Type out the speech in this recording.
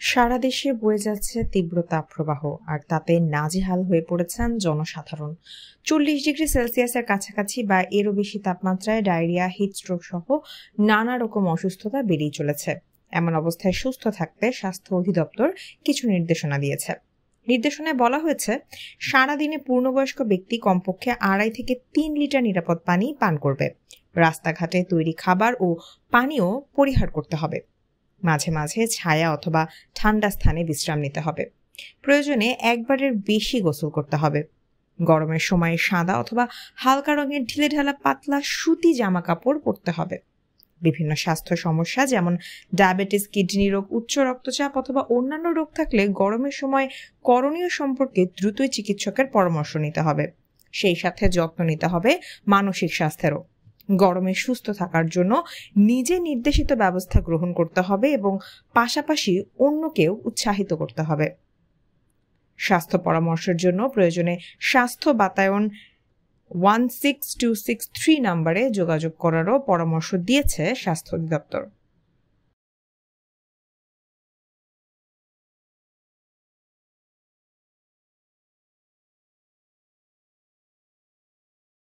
সারা দেশে বয়ে যাচ্ছে তীব্র তাপপ্রবাহ, আর তাতে নাজেহাল হয়ে পড়েছেন জনসাধারণ। 40 ডিগ্রি সেলসিয়াসের কাছাকাছি বা এরও বেশি তাপমাত্রায় ডায়রিয়া, হিটস্ট্রোক সহ নানা রকম অসুস্থতা বেড়েই চলেছে। এমন অবস্থায় সুস্থ থাকতে স্বাস্থ্য অধিদপ্তর কিছু নির্দেশনা দিয়েছে। নির্দেশনায় বলা হয়েছে, সারাদিনে পূর্ণবয়স্ক ব্যক্তি কমপক্ষে 2.5 থেকে 3 লিটার নিরাপদ পানি পান করবে। রাস্তাঘাটে তৈরি খাবার ও পানীয় পরিহার করতে হবে। মাঝে মাঝে ছায়া অথবা ঠান্ডা স্থানে বিশ্রাম নিতে হবে। প্রয়োজনে একবারের বেশি গোসল করতে হবে। গরমের সময় সাদা অথবা হালকা রঙের ঢিলেঢালা পাতলা সুতি জামা কাপড় পরতে হবে। বিভিন্ন স্বাস্থ্য সমস্যা যেমন ডায়াবেটিস, কিডনি রোগ, উচ্চ রক্তচাপ অথবা অন্যান্য রোগ থাকলে গরমের সময় করণীয় সম্পর্কে দ্রুতই চিকিৎসকের পরামর্শ নিতে হবে। সেই সাথে যত্ন নিতে হবে মানসিক স্বাস্থ্যেরও। গরমে সুস্থ থাকার জন্য নিজে নির্দেশিত ব্যবস্থা গ্রহণ করতে হবে এবং পাশাপাশি অন্যকেও উৎসাহিত করতে হবে। স্বাস্থ্য পরামর্শের জন্য প্রয়োজনে স্বাস্থ্য বাতায়ন 16263 নম্বরে যোগাযোগ করারও পরামর্শ দিয়েছে স্বাস্থ্য অধিদপ্তর।